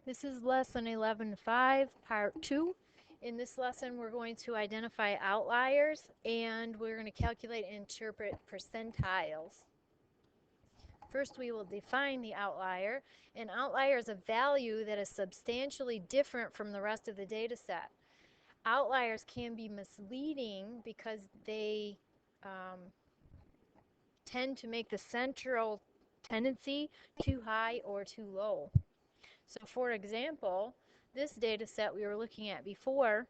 This is lesson 11.5, part 2. In this lesson, we're going to identify outliers and we're going to calculate and interpret percentiles. First, we will define the outlier. An outlier is a value that is substantially different from the rest of the data set. Outliers can be misleading because they tend to make the central tendency too high or too low. So for example, this data set we were looking at before,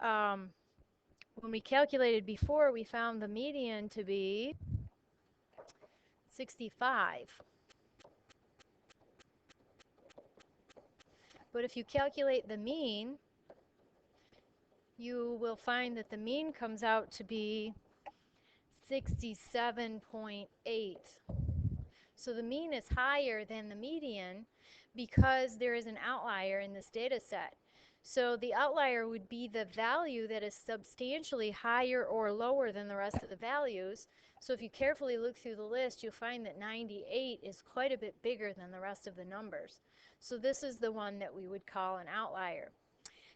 when we calculated before, we found the median to be 65. But if you calculate the mean, you will find that the mean comes out to be 67.8. So the mean is higher than the median because there is an outlier in this data set. So the outlier would be the value that is substantially higher or lower than the rest of the values. So if you carefully look through the list, you'll find that 98 is quite a bit bigger than the rest of the numbers. So this is the one that we would call an outlier.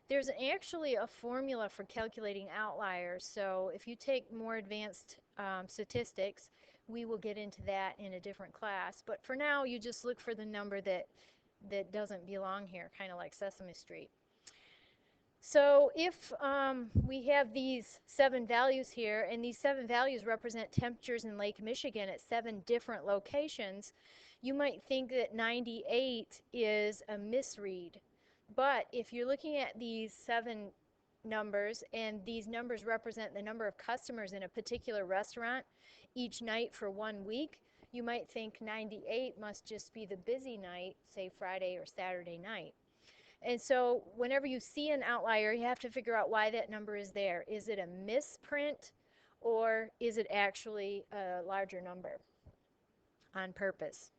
There's actually a formula for calculating outliers. So if you take more advanced statistics, we will get into that in a different class. But for now, you just look for the number that doesn't belong here, kind of like Sesame Street. So if we have these 7 values here, and these 7 values represent temperatures in Lake Michigan at 7 different locations, you might think that 98 is a misread. But if you're looking at these 7 numbers, and these numbers represent the number of customers in a particular restaurant each night for 1 week, you might think 98 must just be the busy night, say Friday or Saturday night. And so whenever you see an outlier, you have to figure out why that number is there. Is it a misprint, or is it actually a larger number on purpose?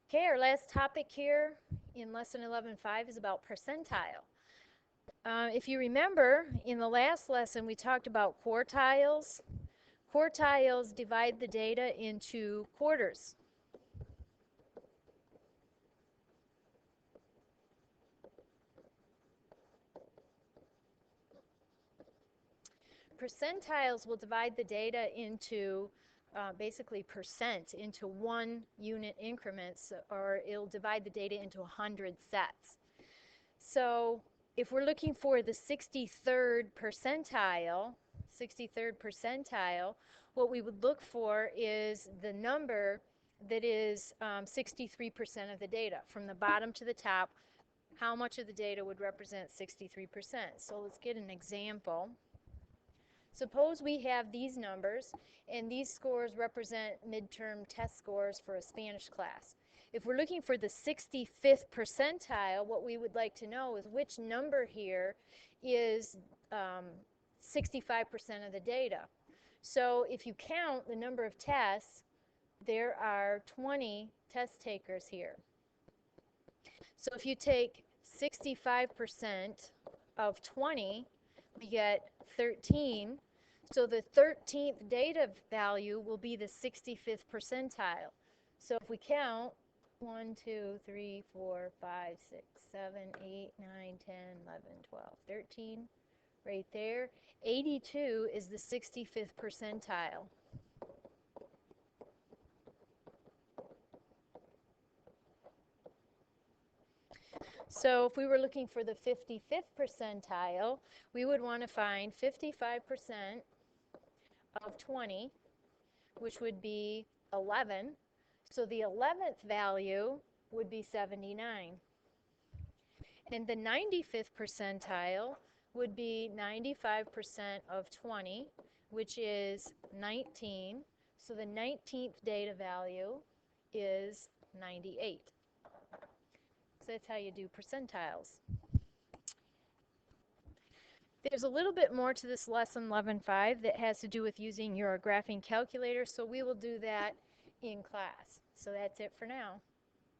Okay, our last topic here in lesson 11.5 is about percentile. If you remember, in the last lesson we talked about quartiles. Quartiles divide the data into quarters. Percentiles will divide the data into basically percent, into 1 unit increments, or it'll divide the data into 100 sets. So if we're looking for the 63rd percentile, what we would look for is the number that is 63% of the data. From the bottom to the top, how much of the data would represent 63%? So let's get an example. Suppose we have these numbers, and these scores represent midterm test scores for a Spanish class. If we're looking for the 65th percentile, what we would like to know is which number here is 65% of the data. So if you count the number of tests, there are 20 test takers here. So if you take 65% of 20, we get 13. So the 13th data value will be the 65th percentile. So if we count 1, 2, 3, 4, 5, 6, 7, 8, 9, 10, 11, 12, 13, right there. 82 is the 65th percentile. So if we were looking for the 55th percentile, we would want to find 55% of 20, which would be 11. So the 11th value would be 79. And the 95th percentile would be 95% of 20, which is 19. So the 19th data value is 98. So that's how you do percentiles. There's a little bit more to this lesson 11.5 that has to do with using your graphing calculator, so we will do that in class. So that's it for now.